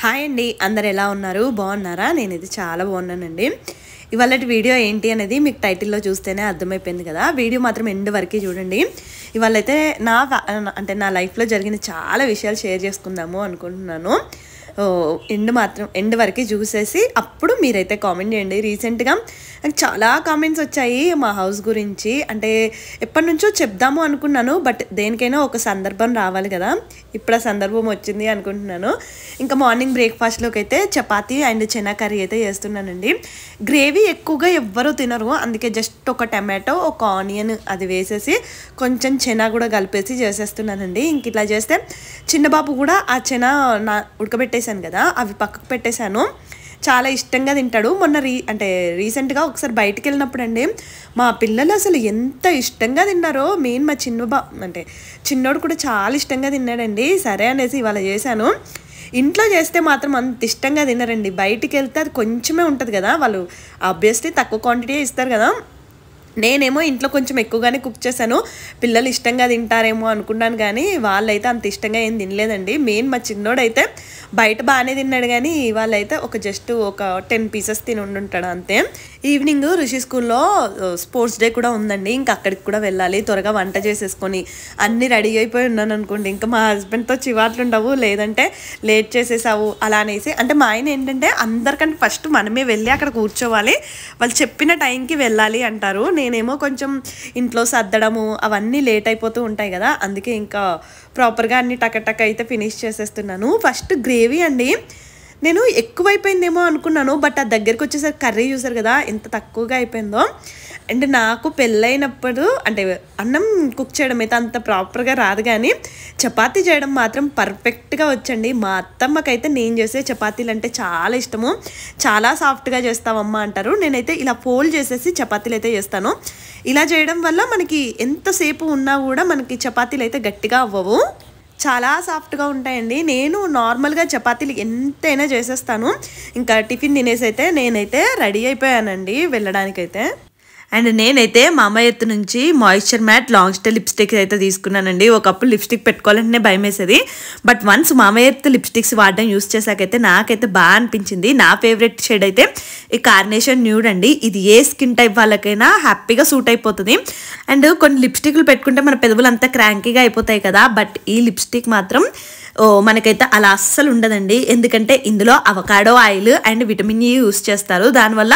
Hi అండి, అందరు ఎలా ఉన్నారు? బాగున్నారా? నేనైతే చాలా బాగున్నానండి. ఇవాళటి వీడియో ఏంటి అనేది మీకు టైటిల్లో చూస్తేనే అర్థమైపోయింది కదా. వీడియో మాత్రం ఎండ్ వరకు చూడండి. ఇవాళైతే నా లైఫ్లో జరిగిన చాలా విషయాలు షేర్ చేసుకుందాము అనుకుంటున్నాను. ఎండ్ వరకు చూసేసి అప్పుడు మీరైతే కామెంట్ చేయండి. రీసెంట్గా నాకు చాలా కామెంట్స్ వచ్చాయి మా హౌస్ గురించి. అంటే ఎప్పటి నుంచో చెప్దాము అనుకున్నాను, బట్ దేనికైనా ఒక సందర్భం రావాలి కదా. ఇప్పుడు ఆ సందర్భం వచ్చింది అనుకుంటున్నాను. ఇంకా మార్నింగ్ బ్రేక్ఫాస్ట్లోకి అయితే చపాతీ అండ్ చెనా కర్రీ అయితే చేస్తున్నానండి. గ్రేవీ ఎక్కువగా ఎవ్వరూ తినరు, అందుకే జస్ట్ ఒక టమాటో, ఒక ఆనియన్ అది వేసేసి కొంచెం చెనా కూడా కలిపేసి చేసేస్తున్నానండి. ఇంక ఇట్లా చేస్తే చిన్నబాబు కూడా ఆ చెనా ఉడకబెట్టేశాను కదా, అవి పక్కకు పెట్టేశాను. చాలా ఇష్టంగా తింటాడు. మొన్న రీసెంట్గా ఒకసారి బయటికి వెళ్ళినప్పుడు అండి, మా పిల్లలు అసలు ఎంత ఇష్టంగా తిన్నారో. మెయిన్ మా చిన్నోడు కూడా చాలా ఇష్టంగా తిన్నాడండి. సరే అనేసి ఇవాళ చేశాను. ఇంట్లో చేస్తే మాత్రం అంత ఇష్టంగా తినరండి. బయటికి వెళ్తే అది కొంచెమే ఉంటుంది కదా, వాళ్ళు ఆబ్వియస్లీ తక్కువ క్వాంటిటీ ఇస్తారు కదా. నేనేమో ఇంట్లో కొంచెం ఎక్కువగానే కుక్ చేశాను. పిల్లలు ఇష్టంగా తింటారేమో అనుకున్నాను, కానీ వాళ్ళైతే అంత ఇష్టంగా ఏం తినలేదండి. మెయిన్ మా చిన్నోడైతే బయట బాగానే తిన్నాడు, కానీ వాళ్ళైతే జస్ట్ ఒక 10 పీసెస్ తిని ఉండుంటాడు అంతే. ఈవినింగ్ ఋషి స్కూల్లో స్పోర్ట్స్ డే కూడా ఉందండి. ఇంకా అక్కడికి కూడా వెళ్ళాలి. త్వరగా వంట చేసేసుకొని అన్నీ రెడీ అయిపోయి ఉన్నాను అనుకోండి, ఇంకా మా హస్బెండ్తో చివాట్లు ఉండవు, లేదంటే లేట్ చేసేసావు అలా అనేసి. అంటే మా ఆయన ఏంటంటే అందరికంటే ఫస్ట్ మనమే వెళ్ళి అక్కడ కూర్చోవాలి, వాళ్ళు చెప్పిన టైంకి వెళ్ళాలి అంటారు. నేనేమో కొంచెం ఇంట్లో సర్దడము అవన్నీ లేట్ అయిపోతూ ఉంటాయి కదా, అందుకే ఇంకా ప్రాపర్గా అన్ని టక అయితే ఫినిష్ చేసేస్తున్నాను. ఫస్ట్ గ్రేవీ అండి, నేను ఎక్కువైపోయిందేమో అనుకున్నాను, బట్ ఆ దగ్గరికి వచ్చేసరికి కర్రీ చూసారు కదా ఎంత తక్కువగా అయిపోయిందో. అండ్ నాకు పెళ్ళైనప్పుడు అంటే అన్నం కుక్ చేయడం అయితే అంత ప్రాపర్గా రాదు, కానీ చపాతీ చేయడం మాత్రం పర్ఫెక్ట్గా వచ్చండి. మా అత్తమ్మకైతే నేను చేసే చపాతీలు అంటే చాలా ఇష్టము. చాలా సాఫ్ట్గా చేస్తావమ్మా అంటారు. నేనైతే ఇలా ఫోల్డ్ చేసేసి చపాతీలు అయితే చేస్తాను. ఇలా చేయడం వల్ల మనకి ఎంతసేపు ఉన్నా కూడా మనకి చపాతీలు అయితే గట్టిగా అవ్వవు, చాలా సాఫ్ట్గా ఉంటాయండి. నేను నార్మల్గా చపాతీలు ఎంతైనా చేసేస్తాను. ఇంకా టిఫిన్ తినేసి అయితే నేనైతే రెడీ అయిపోయానండి వెళ్ళడానికైతే. అండ్ నేనైతే మామా ఎర్త్ నుంచి moisture mat long stay lipsticks అయితే తీసుకున్నానండి. ఒకప్పుడు లిప్స్టిక్ పెట్టుకోవాలంటే భయం వేసేది, బట్ వన్స్ మామా ఎర్త్ లిప్స్టిక్స్ వాడడం యూస్ చేశాకైతే నాకైతే బాగా అనిపించింది. నా ఫేవరెట్ షేడ్ అయితే ఈ కార్నేషన్ న్యూడ్ అండి. ఇది ఏ స్కిన్ టైప్ వాళ్ళకైనా హ్యాపీగా సూట్ అయిపోతుంది. అండ్ కొన్ని లిప్స్టిక్లు పెట్టుకుంటే మన పెదవులు అంతా క్రాంకీగా అయిపోతాయి కదా, బట్ ఈ లిప్స్టిక్ మాత్రం మనకైతే అలా అస్సలు ఉండదండి. ఎందుకంటే ఇందులో avocado oil and vitamin E use చేస్తారు. దానివల్ల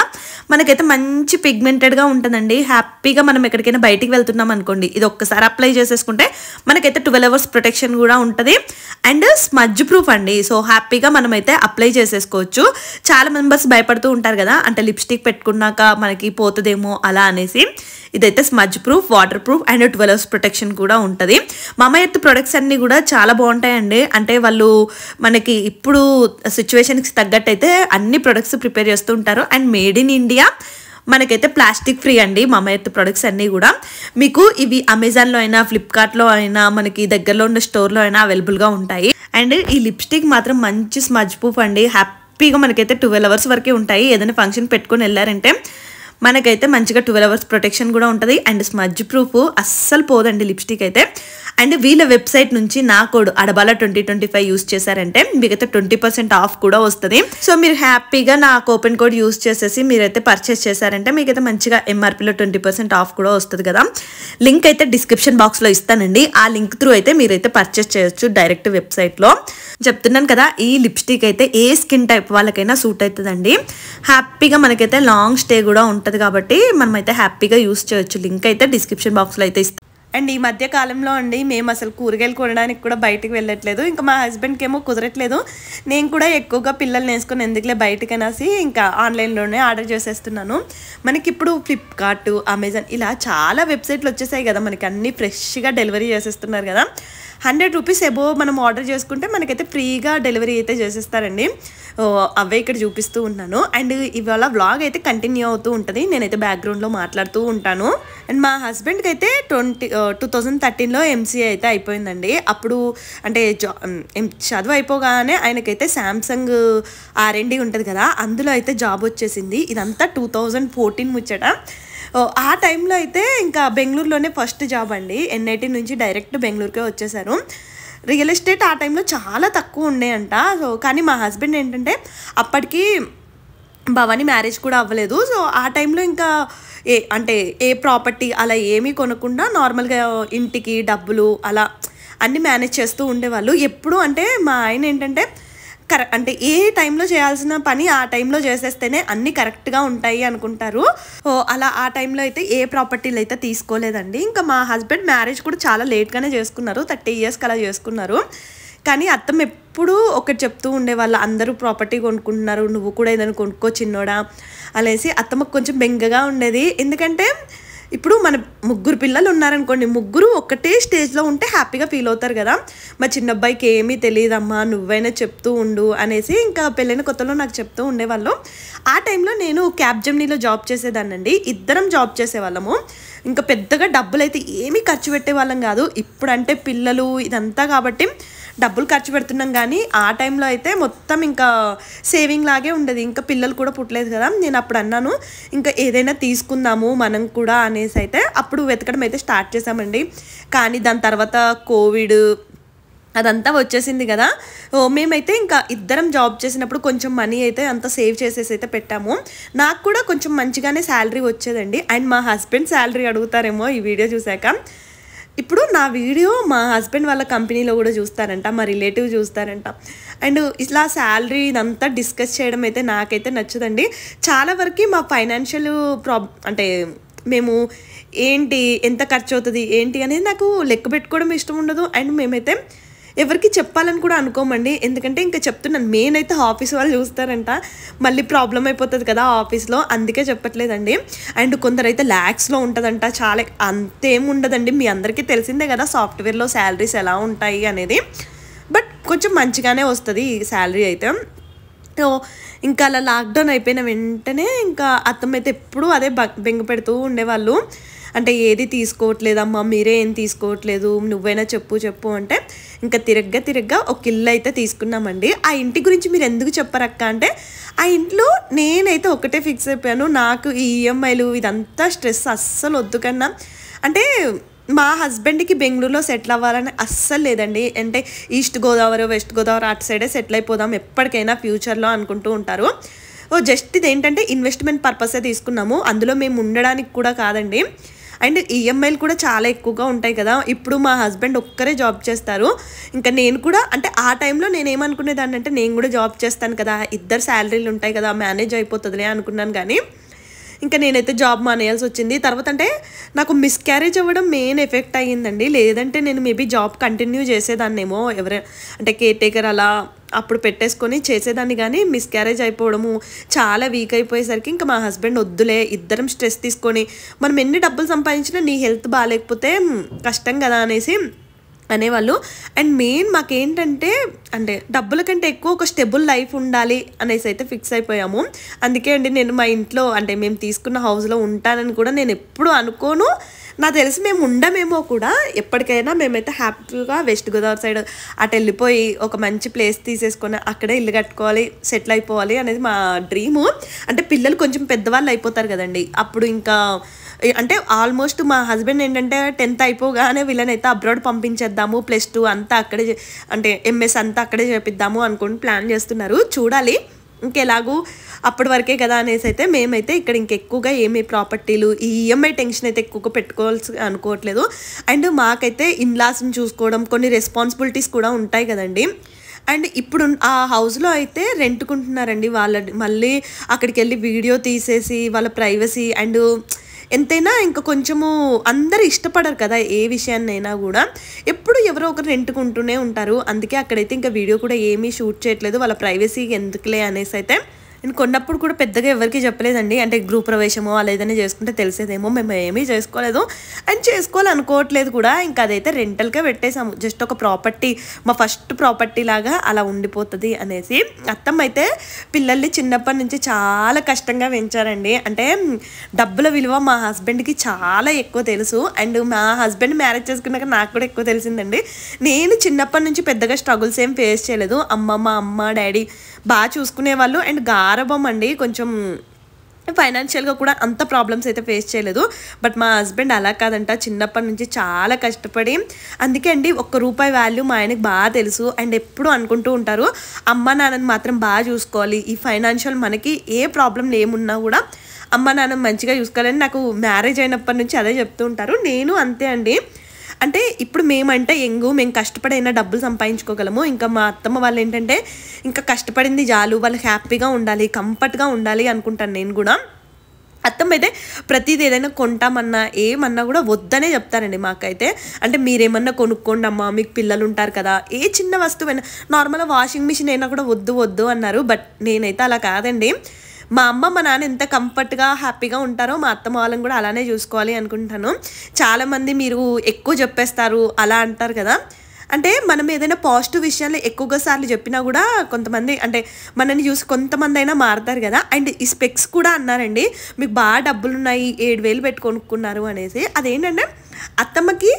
మనకైతే మంచి పిగ్మెంటెడ్గా ఉంటుందండి. హ్యాపీగా మనం ఎక్కడికైనా బయటికి వెళ్తున్నాం అనుకోండి, ఇది ఒక్కసారి అప్లై చేసేసుకుంటే మనకైతే 12 hours ప్రొటెక్షన్ కూడా ఉంటుంది. అండ్ స్మజ్ ప్రూఫ్ అండి. సో హ్యాపీగా మనమైతే అప్లై చేసేసుకోవచ్చు. చాలా మెంబర్స్ భయపడుతూ ఉంటారు కదా, అంటే లిప్స్టిక్ పెట్టుకున్నాక మనకి పోతుందేమో అలా అనేసి. ఇదైతే smudge proof, water proof and 12 hours protection కూడా ఉంటుంది. మామా ఎర్త్ ప్రొడక్ట్స్ అన్నీ కూడా చాలా బాగుంటాయండి. అంటే వాళ్ళు మనకి ఇప్పుడు సిచ్యువేషన్కి తగ్గట్టయితే అన్ని ప్రొడక్ట్స్ ప్రిపేర్ చేస్తూ ఉంటారు. అండ్ మేడ్ ఇన్ ఇండియా, మనకైతే ప్లాస్టిక్ ఫ్రీ అండి మామా ఎర్త్ ప్రొడక్ట్స్ అన్నీ కూడా. మీకు ఇవి అమెజాన్లో అయినా ఫ్లిప్కార్ట్లో అయినా మనకి దగ్గరలో ఉన్న స్టోర్లో అయినా అవైలబుల్గా ఉంటాయి. అండ్ ఈ లిప్స్టిక్ మాత్రం మంచి స్మజ్ ప్రూఫ్ అండి. హ్యాపీగా మనకైతే 12 hours వరకే ఉంటాయి. ఏదైనా ఫంక్షన్ పెట్టుకొని వెళ్ళారంటే మనకైతే మంచిగా 12 hours ప్రొటెక్షన్ కూడా ఉంటుంది. అండ్ స్మజ్ ప్రూఫ్ అస్సలు పోదండి లిప్స్టిక్ అయితే. అండ్ వీళ్ళ వెబ్సైట్ నుంచి నా కోడ్ అడబాల 2025 యూస్ చేశారంటే మీకైతే 20% ఆఫ్ కూడా వస్తుంది. సో మీరు హ్యాపీగా నా కూపన్ కోడ్ యూస్ చేసేసి మీరైతే పర్చేస్ చేశారంటే మీకైతే మంచిగా ఎంఆర్పీలో 20% ఆఫ్ కూడా వస్తుంది కదా. లింక్ అయితే డిస్క్రిప్షన్ బాక్స్లో ఇస్తానండి. ఆ లింక్ త్రూ అయితే మీరైతే పర్చేస్ చేయొచ్చు డైరెక్ట్ వెబ్సైట్లో. చెప్తున్నాను కదా, ఈ లిప్స్టిక్ అయితే ఏ స్కిన్ టైప్ వాళ్ళకైనా సూట్ అవుతుందండి. హ్యాపీగా మనకైతే లాంగ్ స్టే కూడా ఉంటుంది కాబట్టి మనమైతే హ్యాపీగా యూస్ చేయొచ్చు. లింక్ అయితే డిస్క్రిప్షన్ బాక్స్లో అయితే ఇస్తాను. అండ్ ఈ మధ్య కాలంలో అండి మేము అసలు కూరగాయలు కొనడానికి కూడా బయటకు వెళ్ళట్లేదు. ఇంకా మా హస్బెండ్కి ఏమో కుదరట్లేదు. నేను కూడా ఎక్కువగా పిల్లల్ని వేసుకొని ఎందుకులే బయటకు అనేసి ఇంకా ఆన్లైన్లోనే ఆర్డర్ చేసేస్తున్నాను. మనకి ఇప్పుడు ఫ్లిప్కార్ట్, అమెజాన్ ఇలా చాలా వెబ్సైట్లు వచ్చేసాయి కదా, మనకి అన్నీ ఫ్రెష్గా డెలివరీ చేసేస్తున్నారు కదా. 100 rupees అబోవ్ మనం ఆర్డర్ చేసుకుంటే మనకైతే ఫ్రీగా డెలివరీ అయితే చేసేస్తారండి. అవే ఇక్కడ చూపిస్తూ ఉన్నాను. అండ్ ఇవాళ వ్లాగ్ అయితే కంటిన్యూ అవుతూ ఉంటుంది. నేనైతే బ్యాక్గ్రౌండ్లో మాట్లాడుతూ ఉంటాను. అండ్ మా హస్బెండ్కి అయితే 2013లో ఎంసీఏ అయితే అయిపోయిందండి. అప్పుడు అంటే చదువు అయిపోగానే ఆయనకైతే శాంసంగ్ R&D ఉంటుంది కదా, అందులో అయితే జాబ్ వచ్చేసింది. ఇదంతా 2014 ముచ్చట. ఆ టైంలో అయితే ఇంకా బెంగళూరులోనే ఫస్ట్ జాబ్ అండి. NIT నుంచి డైరెక్ట్ బెంగళూరుకే వచ్చేసారు. రియల్ ఎస్టేట్ ఆ టైంలో చాలా తక్కువ ఉన్నాయంట. సో కానీ మా హస్బెండ్ ఏంటంటే అప్పటికి భవాని మ్యారేజ్ కూడా అవ్వలేదు. సో ఆ టైంలో ఇంకా ఏ ప్రాపర్టీ అలా ఏమీ కొనకుండా నార్మల్గా ఇంటికి డబ్బులు అలా అన్నీ మేనేజ్ చేస్తూ ఉండేవాళ్ళు. ఎప్పుడు అంటే మా ఆయన ఏంటంటే అంటే ఏ టైంలో చేయాల్సిన పని ఆ టైంలో చేసేస్తేనే అన్నీ కరెక్ట్గా ఉంటాయి అనుకుంటారు. అలా ఆ టైంలో అయితే ఏ ప్రాపర్టీలు అయితే తీసుకోలేదండి. ఇంకా మా హస్బెండ్ మ్యారేజ్ కూడా చాలా లేట్గానే చేసుకున్నారు, 30 yearsకి అలా చేసుకున్నారు. కానీ అత్తమ్మ ఎప్పుడూ ఒకటి చెప్తూ ఉండేవాళ్ళు, అందరూ ప్రాపర్టీ కొనుక్కుంటున్నారు, నువ్వు కూడా ఏదైనా కొనుక్కో చిన్నోడా అనేసి. అత్తమ్మకు కొంచెం బెంగగా ఉండేది. ఎందుకంటే ఇప్పుడు మన 3 పిల్లలు ఉన్నారనుకోండి, ముగ్గురు ఒకటే స్టేజ్లో ఉంటే హ్యాపీగా ఫీల్ అవుతారు కదా. మా చిన్న అబ్బాయికి ఏమీ తెలియదమ్మా, నువ్వైనా చెప్తూ ఉండు అనేసి ఇంకా పెళ్ళైన కొత్తలో నాకు చెప్తూ ఉండేవాళ్ళు. ఆ టైంలో నేను క్యాబ్జెమినీలో జాబ్ చేసేదాన్నండి. ఇద్దరం జాబ్ చేసేవాళ్ళము. ఇంకా పెద్దగా డబ్బులు అయితే ఏమీ ఖర్చు పెట్టేవాళ్ళం కాదు. ఇప్పుడంటే పిల్లలు ఇదంతా కాబట్టి డబ్బులు ఖర్చు పెడుతున్నాం, కానీ ఆ టైంలో అయితే మొత్తం ఇంకా సేవింగ్ లాగే ఉండేది. ఇంకా పిల్లలు కూడా పుట్టలేదు కదా. నేను అప్పుడు అన్నాను ఇంకా ఏదైనా తీసుకుందాము మనం కూడా అనేసి అయితే అప్పుడు వెతకడం అయితే స్టార్ట్ చేసామండి. కానీ దాని తర్వాత కోవిడ్ అదంతా వచ్చేసింది కదా. మేమైతే ఇంకా ఇద్దరం జాబ్ చేసినప్పుడు కొంచెం మనీ అయితే అంతా సేవ్ చేసేసి అయితే పెట్టాము. నాకు కూడా కొంచెం మంచిగానే శాలరీ వచ్చేదండి. అండ్ మా హస్బెండ్ శాలరీ అడుగుతారేమో ఈ వీడియో చూశాక. ఇప్పుడు నా వీడియో మా హస్బెండ్ వాళ్ళ కంపెనీలో కూడా చూస్తారంట, మా రిలేటివ్ చూస్తారంట. అండ్ ఇలా శాలరీ ఇదంతా డిస్కస్ చేయడం అయితే నాకైతే నచ్చదండి. చాలా వరకు మా ఫైనాన్షియల్ అంటే మేము ఏంటి ఎంత ఖర్చు అవుతుంది ఏంటి అనేది నాకు లెక్క పెట్టుకోవడం ఇష్టం ఉండదు. అండ్ మేమైతే ఎవరికి చెప్పాలని కూడా అనుకోమండి. ఎందుకంటే ఇంకా చెప్తున్నాను, మెయిన్ అయితే ఆఫీస్ వాళ్ళు చూస్తారంట, మళ్ళీ ప్రాబ్లం అయిపోతుంది కదా ఆఫీస్లో, అందుకే చెప్పట్లేదండి. అండ్ కొందరైతే ల్యాక్స్లో ఉంటుందంట, చాలా అంతేం ఉండదండి. మీ అందరికీ తెలిసిందే కదా సాఫ్ట్వేర్లో శాలరీస్ ఎలా ఉంటాయి అనేది. బట్ కొంచెం మంచిగానే వస్తుంది ఈ శాలరీ అయితే. ఇంకా అలా లాక్డౌన్ అయిపోయిన వెంటనే ఇంకా అత్తమ్మ అయితే ఎప్పుడూ అదే బెంగ పెడుతూ ఉండేవాళ్ళు. అంటే ఏది తీసుకోవట్లేదమ్మా, మీరే ఏం తీసుకోవట్లేదు, నువ్వైనా చెప్పు అంటే ఇంకా తిరగ్గా ఒక ఇల్లు అయితే తీసుకున్నామండి. ఆ ఇంటి గురించి మీరు ఎందుకు చెప్పరక్క అంటే, ఆ ఇంట్లో నేనైతే ఒకటే ఫిక్స్ అయిపోయాను, నాకు ఈ ఈఎంఐలు ఇదంతా స్ట్రెస్ అస్సలు వద్దు కన్నా. అంటే మా హస్బెండ్కి బెంగళూరులో సెటిల్ అవ్వాలని అస్సలు లేదండి. అంటే ఈస్ట్ గోదావరి వెస్ట్ గోదావరి అటు సైడే సెటిల్ అయిపోదాం ఎప్పటికైనా ఫ్యూచర్లో అనుకుంటూ ఉంటారు. జస్ట్ ఇదేంటంటే ఇన్వెస్ట్మెంట్ పర్పసే తీసుకున్నాము, అందులో మేము ఉండడానికి కూడా కాదండి. అండ్ ఈఎంఐలు కూడా చాలా ఎక్కువగా ఉంటాయి కదా. ఇప్పుడు మా హస్బెండ్ ఒక్కరే జాబ్ చేస్తారు. ఇంకా నేను కూడా అంటే ఆ టైంలో నేను ఏమనుకునేదాన్ని అంటే, నేను కూడా జాబ్ చేస్తాను కదా, ఇద్దరు శాలరీలు ఉంటాయి కదా, మేనేజ్ అయిపోతుందిలే అనుకున్నాను. కానీ ఇంకా నేనైతే జాబ్ మానేయాల్సి వచ్చింది. తర్వాత అంటే నాకు మిస్క్యారేజ్ అవ్వడం మెయిన్ ఎఫెక్ట్ అయ్యిందండి. లేదంటే నేను మేబీ జాబ్ కంటిన్యూ చేసేదాన్నేమో, అంటే కేర్ టేకర్ అలా అప్పుడు పెట్టేసుకొని చేసేదాన్ని. కానీ మిస్క్యారేజ్ అయిపోవడము, చాలా వీక్ అయిపోయేసరికి ఇంకా మా హస్బెండ్ వద్దులే, ఇద్దరం స్ట్రెస్ తీసుకొని మనం ఎన్ని డబ్బులు సంపాదించినా నీ హెల్త్ బాగాలేకపోతే కష్టం కదా అనేసి అనేవాళ్ళు. అండ్ మెయిన్ మాకేంటంటే అంటే డబ్బుల కంటే ఎక్కువ ఒక స్టెబుల్ లైఫ్ ఉండాలి అనేసి అయితే ఫిక్స్ అయిపోయాము. అందుకే అండి నేను మా ఇంట్లో అంటే మేము తీసుకున్న హౌస్లో ఉంటానని కూడా నేను ఎప్పుడు అనుకోను. నాకు తెలిసి మేము ఉండమేమో కూడా, ఎప్పటికైనా మేమైతే హ్యాపీగా వెస్ట్ గోదావరి సైడ్ అటు వెళ్ళిపోయి ఒక మంచి ప్లేస్ తీసేసుకొని అక్కడే ఇల్లు కట్టుకోవాలి, సెటిల్ అయిపోవాలి అనేది మా డ్రీము. అంటే పిల్లలు కొంచెం పెద్దవాళ్ళు అయిపోతారు కదండి, అప్పుడు ఇంకా అంటే ఆల్మోస్ట్ మా హస్బెండ్ ఏంటంటే 10th అయిపోగానే వీళ్ళనైతే అబ్రాడ్ పంపించేద్దాము, +2 అంతా అక్కడే అంటే ఎంఎస్ అంతా అక్కడే చేపిద్దాము అనుకుని ప్లాన్ చేస్తున్నారు. చూడాలి, ఇంకెలాగూ అప్పటి వరకే కదా అనేసి అయితే మేమైతే ఇక్కడ ఇంకెక్కువగా ఏమీ ప్రాపర్టీలు ఈ ఈఎంఐ టెన్షన్ అయితే ఎక్కువగా పెట్టుకోవాల్సి అనుకోవట్లేదు. అండ్ మాకైతే ఇన్లాస్ని చూసుకోవడం, కొన్ని రెస్పాన్సిబిలిటీస్ కూడా ఉంటాయి కదండి. అండ్ ఇప్పుడు ఆ హౌస్లో అయితే రెంట్కుంటున్నారండి వాళ్ళ, మళ్ళీ అక్కడికి వెళ్ళి వీడియో తీసేసి వాళ్ళ ప్రైవసీ అండ్ ఎంతైనా ఇంకా కొంచెము అందరు ఇష్టపడరు కదా ఏ విషయాన్నైనా కూడా, ఎప్పుడు ఎవరో ఒకరు రెంట్కుంటూనే ఉంటారు. అందుకే అక్కడైతే ఇంకా వీడియో కూడా ఏమీ షూట్ చేయట్లేదు, వాళ్ళ ప్రైవసీకి ఎందుకులే అనేసి అయితే. నేను కొన్నప్పుడు కూడా పెద్దగా ఎవరికి చెప్పలేదండి, అంటే గృహ ప్రవేశమో అలా ఏదైనా చేసుకుంటే తెలిసేదేమో, మేము ఏమీ చేసుకోలేదు అండ్ చేసుకోవాలనుకోవట్లేదు కూడా. ఇంకా అదైతే రెంటల్గా పెట్టేసాము, జస్ట్ ఒక ప్రాపర్టీ, మా ఫస్ట్ ప్రాపర్టీ లాగా అలా ఉండిపోతుంది అనేసి. అత్తమ్మ అయితే పిల్లల్ని చిన్నప్పటి నుంచి చాలా కష్టంగా పెంచారండి. అంటే డబ్బుల విలువ మా హస్బెండ్కి చాలా ఎక్కువ తెలుసు. అండ్ మా హస్బెండ్ మ్యారేజ్ చేసుకున్నాక నాకు కూడా ఎక్కువ తెలిసిందండి. నేను చిన్నప్పటి నుంచి పెద్దగా స్ట్రగుల్స్ ఏం ఫేస్ చేయలేదు. మా అమ్మ డాడీ బాగా చూసుకునేవాళ్ళు. అండ్ గారభం అండి, కొంచెం ఫైనాన్షియల్గా కూడా అంత ప్రాబ్లమ్స్ అయితే ఫేస్ చేయలేదు. బట్ మా హస్బెండ్ అలా కాదంట, చిన్నప్పటి నుంచి చాలా కష్టపడి, అందుకే అండి ఒక్క రూపాయి వాల్యూ మా ఆయనకి బాగా తెలుసు. అండ్ ఎప్పుడు అనుకుంటూ ఉంటారు అమ్మ నాన్నని మాత్రం బాగా చూసుకోవాలి, ఈ ఫైనాన్షియల్ మనకి ఏ ప్రాబ్లం ఏమున్నా కూడా అమ్మ నాన్న మంచిగా చూసుకోవాలని నాకు మ్యారేజ్ అయినప్పటి నుంచి అదే చెప్తూ ఉంటారు. నేను అంతే అండి. అంటే ఇప్పుడు మేమంటే మేము కష్టపడైనా డబ్బులు సంపాదించుకోగలము. ఇంకా మా అత్తమ్మ వాళ్ళు ఏంటంటే ఇంకా కష్టపడింది చాలు, వాళ్ళు హ్యాపీగా ఉండాలి, కంఫర్ట్గా ఉండాలి అనుకుంటాను నేను కూడా. అత్తమ్మ అయితే ప్రతిదీ ఏదైనా కొంటామన్నా ఏమన్నా కూడా వద్దనే చెప్తారండి మాకైతే. అంటే మీరేమన్నా కొనుక్కోండి అమ్మా, మీకు పిల్లలు ఉంటారు కదా, ఏ చిన్న వస్తువైనా నార్మల్గా వాషింగ్ మిషన్ అయినా కూడా వద్దు అన్నారు. బట్ నేనైతే అలా కాదండి. మా అమ్మ మా నాన్న ఎంత కంఫర్ట్గా హ్యాపీగా ఉంటారో మా అత్తమ్మ వాళ్ళని కూడా అలానే చూసుకోవాలి అనుకుంటాను. చాలామంది మీరు ఎక్కువ చెప్పేస్తారు అలా అంటారు కదా, అంటే మనం ఏదైనా పాజిటివ్ విషయాలు ఎక్కువగా సార్లు చెప్పినా కూడా కొంతమంది అంటే మనల్ని చూసి కొంతమంది అయినా మారుతారు కదా. అండ్ ఈ స్పెక్స్ కూడా అన్నారండి, మీకు బాగా డబ్బులు ఉన్నాయి 7,000 పెట్టి కొనుక్కున్నారు అనేసి. అదేంటంటే అత్తమ్మకి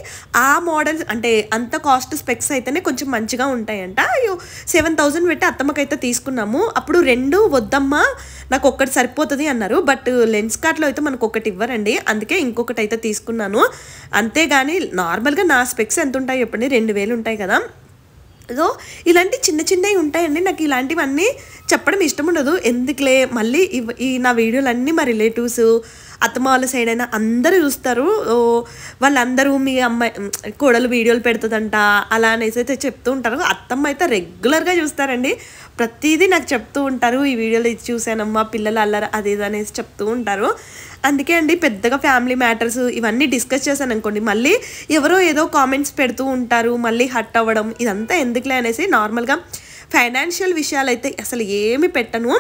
ఆ మోడల్స్ అంటే అంత కాస్ట్ స్పెక్స్ అయితేనే కొంచెం మంచిగా ఉంటాయంట. 7,000 పెట్టి అత్తమ్మకైతే తీసుకున్నాము. అప్పుడు 2 వద్దమ్మా నాకు ఒక్కటి సరిపోతుంది అన్నారు. బట్ లెన్స్ కార్ట్లో అయితే మనకు ఒకటి ఇవ్వరండి, అందుకే ఇంకొకటి అయితే తీసుకున్నాను. అంతేగాని నార్మల్గా నా స్పెక్స్ ఎంత ఉంటాయి చెప్పండి, 2,000 ఉంటాయి కదా. సో ఇలాంటి చిన్నవి ఉంటాయండి. నాకు ఇలాంటివన్నీ చెప్పడం ఇష్టం ఉండదు, ఎందుకులే మళ్ళీ ఈ నా వీడియోలన్నీ మా రిలేటివ్స్ అత్తమ్మ వాళ్ళ సైడ్ అయినా అందరూ చూస్తారు. వాళ్ళందరూ మీ అమ్మాయి కోడలు వీడియోలు పెడుతుందంట అలా అనేసి అయితే చెప్తూ ఉంటారు. అత్తమ్మ అయితే రెగ్యులర్గా చూస్తారండి, ప్రతిదీ నాకు చెప్తూ ఉంటారు, ఈ వీడియోలో ఇది చూసానమ్మా పిల్లలు అల్లరు అది ఇది అనేసి చెప్తూ ఉంటారు. అందుకే అండి పెద్దగా ఫ్యామిలీ మ్యాటర్స్ ఇవన్నీ డిస్కస్ చేశాను అనుకోండి, మళ్ళీ ఎవరో ఏదో కామెంట్స్ పెడుతూ ఉంటారు, మళ్ళీ హర్ట్ అవ్వడం ఇదంతా ఎందుకులే అనేసి నార్మల్గా ఫైనాన్షియల్ విషయాలు అయితే అసలు ఏమి పెట్టను.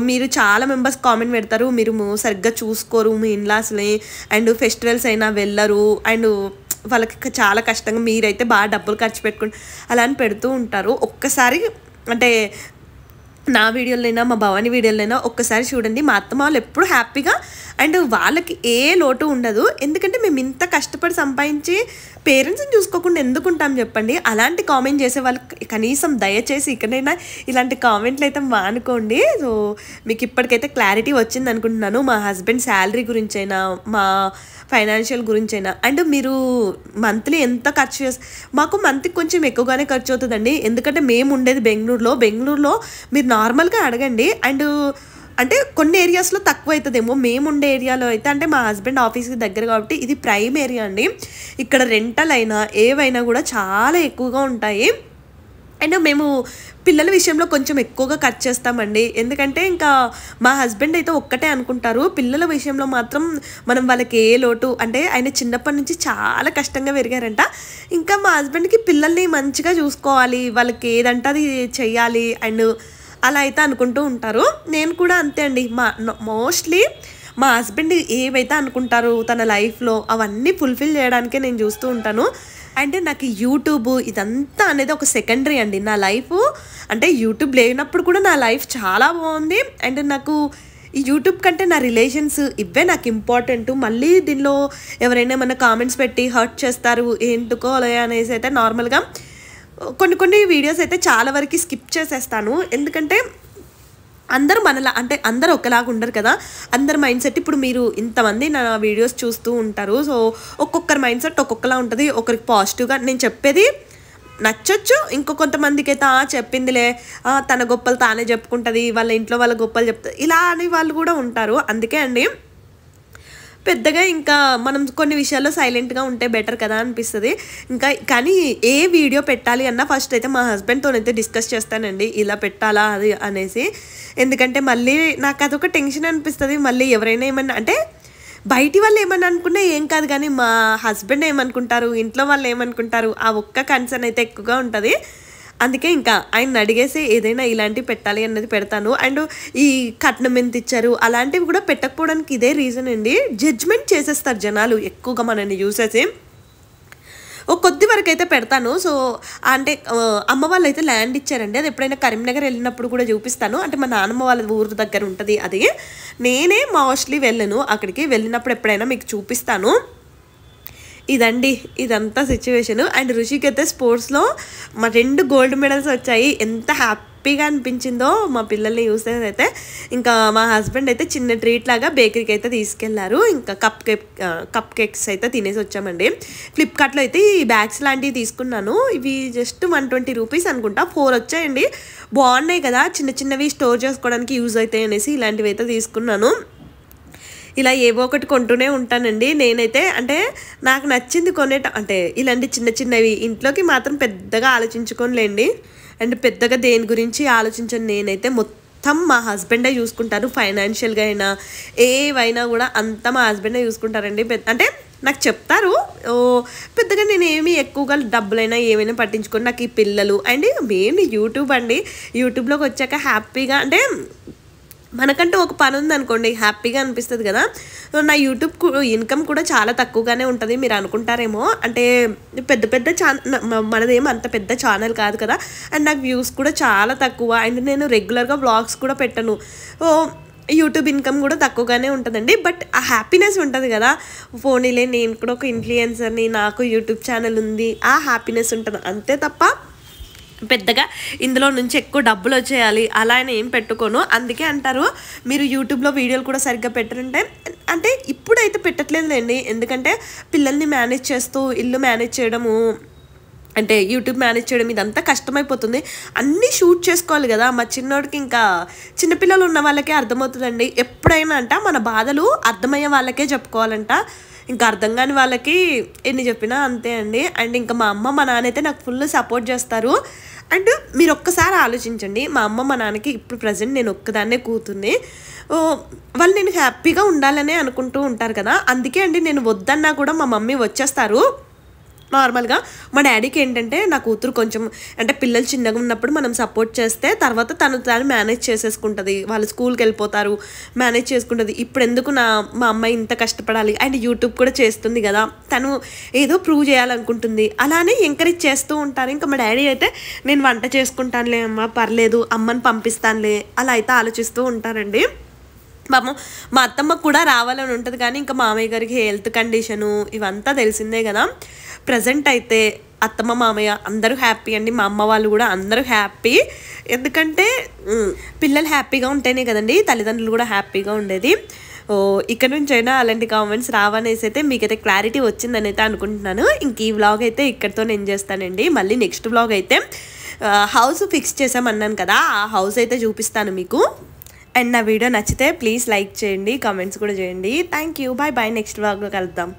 మీరు చాలా మెంబర్స్ కామెంట్ పెడతారు, మీరు సరిగ్గా చూసుకోరు మీ ఇన్లాస్ని, అండ్ ఫెస్టివల్స్ అయినా వెళ్ళరు, అండ్ వాళ్ళకి చాలా కష్టంగా మీరైతే బాగా డబ్బులు ఖర్చు పెట్టుకుని అలా అని పెడుతూ ఉంటారు. ఒక్కసారి అంటే నా వీడియోలైనా మా భవాని వీడియోలైనా ఒక్కసారి చూడండి. మా అత్తమ్మ వాళ్ళు ఎప్పుడు హ్యాపీగా అండ్ వాళ్ళకి ఏ లోటు ఉండదు. ఎందుకంటే మేము ఇంత కష్టపడి సంపాదించి పేరెంట్స్ని చూసుకోకుండా ఎందుకుంటాం చెప్పండి. అలాంటి కామెంట్ చేసే వాళ్ళకి కనీసం దయచేసి ఇక్కడైనా ఇలాంటి కామెంట్లు అయితే మానుకోండి. సో మీకు ఇప్పటికైతే క్లారిటీ వచ్చింది అనుకుంటున్నాను, మా హస్బెండ్ శాలరీ గురించైనా మా ఫైనాన్షియల్ గురించైనా. అండ్ మీరు మంత్లీ ఎంత ఖర్చు మాకు మంత్కి కొంచెం ఎక్కువగానే ఖర్చు అవుతుందండి, ఎందుకంటే మేము ఉండేది బెంగళూరులో మీరు నార్మల్గా అడగండి. అండ్ అంటే కొన్ని ఏరియాస్లో తక్కువ అవుతుందేమో, మేము ఉండే ఏరియాలో అయితే అంటే మా హస్బెండ్ ఆఫీస్కి దగ్గర కాబట్టి ఇది ప్రైమ్ ఏరియా అండి, ఇక్కడ రెంటల్ అయినా ఏవైనా కూడా చాలా ఎక్కువగా ఉంటాయి. అండ్ మేము పిల్లల విషయంలో కొంచెం ఎక్కువగా ఖర్చు చేస్తామండి, ఎందుకంటే ఇంకా మా హస్బెండ్ అయితే ఒక్కటే అనుకుంటారు, పిల్లల విషయంలో మాత్రం మనం వాళ్ళకి ఏ లోటు అంటే ఆయన చిన్నప్పటి నుంచి చాలా కష్టంగా పెరిగారంట. ఇంకా మా హస్బెండ్కి పిల్లల్ని మంచిగా చూసుకోవాలి, వాళ్ళకి ఏదంటే అది చెయ్యాలి అండ్ అలా అయితే అనుకుంటూ ఉంటారు. నేను కూడా అంతే అండి, మోస్ట్లీ మా హస్బెండ్ ఏవైతే అనుకుంటారో తన లైఫ్లో అవన్నీ ఫుల్ఫిల్ చేయడానికే నేను చూస్తూ ఉంటాను. అంటే నాకు యూట్యూబ్ ఇదంతా అనేది ఒక సెకండరీ అండి, నా లైఫ్ అంటే యూట్యూబ్ లేనప్పుడు కూడా నా లైఫ్ చాలా బాగుంది. అండ్ నాకు ఈ యూట్యూబ్ కంటే నా రిలేషన్స్ ఇవే నాకు ఇంపార్టెంట్. మళ్ళీ దీనిలో ఎవరైనా ఏమైనా కామెంట్స్ పెట్టి హర్ట్ చేస్తారు ఏంటుకో అనేసి అయితే నార్మల్గా కొన్ని వీడియోస్ అయితే చాలా వరకు స్కిప్ చేసేస్తాను, ఎందుకంటే అందరూ మనలా అంటే అందరూ ఒకలాగా ఉండరు కదా, అందరి మైండ్ సెట్ ఇప్పుడు మీరు ఇంతమంది నా వీడియోస్ చూస్తూ ఉంటారు. సో ఒక్కొక్కరి మైండ్ సెట్ ఒక్కొక్కలా ఉంటుంది, ఒకరికి పాజిటివ్గా నేను చెప్పేది నచ్చొచ్చు, ఇంకో కొంతమందికి అయితే చెప్పిందిలే తన గొప్పలు తానే చెప్పుకుంటుంది, వాళ్ళ ఇంట్లో వాళ్ళ గొప్పలు చెప్తుంది ఇలా అని వాళ్ళు కూడా ఉంటారు. అందుకే అండి పెద్దగా ఇంకా మనం కొన్ని విషయాల్లో సైలెంట్గా ఉంటే బెటర్ కదా అనిపిస్తుంది. ఇంకా కానీ ఏ వీడియో పెట్టాలి అన్నా ఫస్ట్ అయితే మా హస్బెండ్తోనైతే డిస్కస్ చేస్తానండి, ఇలా పెట్టాలా అది అనేసి. ఎందుకంటే మళ్ళీ నాకు అదొక టెన్షన్ అనిపిస్తుంది, మళ్ళీ ఎవరైనా ఏమన్నా అంటే బయటి వాళ్ళు ఏమన్నా అనుకున్నా ఏం కాదు, కానీ మా హస్బెండ్ ఏమనుకుంటారు, ఇంట్లో వాళ్ళు ఏమనుకుంటారు, ఆ ఒక్క కన్సర్న్ అయితే ఎక్కువగా ఉంటుంది. అందుకే ఇంకా ఆయన అడిగేసి ఏదైనా ఇలాంటివి పెట్టాలి అన్నది పెడతాను. అండ్ ఈ కట్నం ఎంత ఇచ్చారు అలాంటివి కూడా పెట్టకపోవడానికి ఇదే రీజన్ అండి, జడ్జ్మెంట్ చేసేస్తారు జనాలు ఎక్కువగా మనల్ని చూసేసి. కొద్ది వరకు అయితే పెడతాను. సో అంటే అమ్మ వాళ్ళు అయితే ల్యాండ్ ఇచ్చారండి, అది ఎప్పుడైనా కరీంనగర్ వెళ్ళినప్పుడు కూడా చూపిస్తాను. అంటే మా నాన్నమ్మ వాళ్ళ ఊరు దగ్గర ఉంటుంది అది, నేనే మోస్ట్లీ వెళ్ళను అక్కడికి, వెళ్ళినప్పుడు ఎప్పుడైనా మీకు చూపిస్తాను. ఇదండి ఇదంతా సిచ్యువేషను. అండ్ రుషికి అయితే స్పోర్ట్స్లో మా 2 గోల్డ్ మెడల్స్ వచ్చాయి, ఎంత హ్యాపీగా అనిపించిందో మా పిల్లల్ని చూస్తే అయితే, ఇంకా మా హస్బెండ్ అయితే చిన్న ట్రీట్ లాగా బేకరీకి అయితే తీసుకెళ్లారు. ఇంకా కప్ కేక్స్ అయితే తినేసి వచ్చామండి. ఫ్లిప్కార్ట్లో అయితే ఈ బ్యాగ్స్ లాంటివి తీసుకున్నాను. ఇవి జస్ట్ 120 రూపీస్ అనుకుంటా, 4 వచ్చాయండి. బాగున్నాయి కదా, చిన్న చిన్నవి స్టోర్ చేసుకోవడానికి యూజ్ అవుతాయి అనేసి ఇలాంటివి అయితే తీసుకున్నాను. ఇలా ఏవో ఒకటి కొంటూనే ఉంటానండి నేనైతే. అంటే నాకు నచ్చింది అంటే ఇలాంటి చిన్న చిన్నవి ఇంట్లోకి మాత్రం పెద్దగా ఆలోచించుకోనిలేండి. అండ్ పెద్దగా దేని గురించి ఆలోచించను నేనైతే. మొత్తం మా హస్బెండే చూసుకుంటారు. ఫైనాన్షియల్గా అయినా ఏవైనా కూడా అంతా మా హస్బెండే చూసుకుంటారండి. అంటే నాకు చెప్తారు, పెద్దగా నేను ఏమి ఎక్కువగా డబ్బులైనా ఏమైనా పట్టించుకొని, నాకు ఈ పిల్లలు అండ్ మెయిన్ యూట్యూబ్ అండి. యూట్యూబ్లోకి వచ్చాక హ్యాపీగా, అంటే మనకంటూ ఒక పని ఉందనుకోండి, హ్యాపీగా అనిపిస్తుంది కదా. నా యూట్యూబ్ ఇన్కమ్ కూడా చాలా తక్కువగానే ఉంటుంది. మీరు అనుకుంటారేమో, అంటే పెద్ద మనదేమో అంత పెద్ద ఛానల్ కాదు కదా. అండ్ నాకు వ్యూస్ కూడా చాలా తక్కువ. అండ్ నేను రెగ్యులర్గా వ్లాగ్స్ కూడా పెట్టను. యూట్యూబ్ ఇన్కమ్ కూడా తక్కువగానే ఉంటుందండి. బట్ ఆ హ్యాపీనెస్ ఉంటుంది కదా, పోనీలే నేను కూడా ఒక ఇన్ఫ్లుయెన్సర్ని, నాకు యూట్యూబ్ ఛానల్ ఉంది, ఆ హ్యాపీనెస్ ఉంటుంది అంతే తప్ప పెద్దగా ఇందులో నుంచి ఎక్కువ డబ్బులు వచ్చేయాలి అలా అని ఏం పెట్టుకోను. అందుకే అంటారు మీరు యూట్యూబ్లో వీడియోలు కూడా సరిగ్గా పెట్టరంటే, అంటే ఇప్పుడైతే పెట్టట్లేదులేండి. ఎందుకంటే పిల్లల్ని మేనేజ్ చేస్తూ ఇల్లు మేనేజ్ చేయడము, అంటే యూట్యూబ్ మేనేజ్ చేయడం ఇదంతా కష్టమైపోతుంది. అన్నీ షూట్ చేసుకోవాలి కదా. మా చిన్నోడికి ఇంకా చిన్నపిల్లలు ఉన్న వాళ్ళకే అర్థమవుతుందండి. ఎప్పుడైనా అంట మన బాధలు అర్థమయ్యే వాళ్ళకే చెప్పుకోవాలంట. ఇంకా అర్థం కాని వాళ్ళకి ఎన్ని చెప్పినా అంతే అండి. అండ్ ఇంకా మా అమ్మ మా నాన్న అయితే నాకు ఫుల్ సపోర్ట్ చేస్తారు. అండ్ మీరు ఒక్కసారి ఆలోచించండి, మా అమ్మ మా నాన్నకి ఇప్పుడు ప్రజెంట్ నేను ఒక్కదాన్నే కూతుర్ని. వాళ్ళు నేను హ్యాపీగా ఉండాలనే అనుకుంటూ ఉంటారు కదా. అందుకే అండి నేను వద్దన్నా కూడా మా మమ్మీ వచ్చేస్తారు. నార్మల్గా మా డాడీకి ఏంటంటే, నా కూతురు కొంచెం అంటే పిల్లలు చిన్నగా ఉన్నప్పుడు మనం సపోర్ట్ చేస్తే తర్వాత తను మేనేజ్ చేసేసుకుంటుంది. వాళ్ళు స్కూల్కి వెళ్ళిపోతారు, మేనేజ్ చేసుకుంటుంది. ఇప్పుడు ఎందుకు మా అమ్మాయి ఇంత కష్టపడాలి, అండ్ యూట్యూబ్ కూడా చేస్తుంది కదా, తను ఏదో ప్రూవ్ చేయాలనుకుంటుంది, అలానే ఎంకరేజ్ చేస్తూ ఉంటారు. ఇంకా మా డాడీ అయితే నేను వంట చేసుకుంటానులే అమ్మ, పర్లేదు, అమ్మని పంపిస్తానులే, అలా అయితే ఆలోచిస్తూ ఉంటారండి. పాపం మా అత్తమ్మకు కూడా రావాలని ఉంటుంది, కానీ ఇంకా మామయ్య గారికి హెల్త్ కండిషను ఇవంతా తెలిసిందే కదా. ప్రజెంట్ అయితే అత్తమ్మ మామయ్య అందరూ హ్యాపీ అండి. మా అమ్మ వాళ్ళు కూడా అందరూ హ్యాపీ. ఎందుకంటే పిల్లలు హ్యాపీగా ఉంటేనే కదండి తల్లిదండ్రులు కూడా హ్యాపీగా ఉండేది. ఇక్కడ నుంచి అయినా అలాంటి కామెంట్స్ రావనేసి అయితే మీకైతే క్లారిటీ వచ్చిందని అయితే అనుకుంటున్నాను. ఇంక ఈ వ్లాగ్ అయితే ఇక్కడితో నేను చేస్తానండి. మళ్ళీ నెక్స్ట్ వ్లాగ్ అయితే హౌస్ ఫిక్స్ చేసామన్నాను కదా, ఆ హౌస్ అయితే చూపిస్తాను మీకు. అండ్ నా వీడియో నచ్చితే ప్లీజ్ లైక్ చేయండి, కామెంట్స్ కూడా చేయండి. Thank you, bye bye. Next వ్లాగ్లో కలుద్దాం.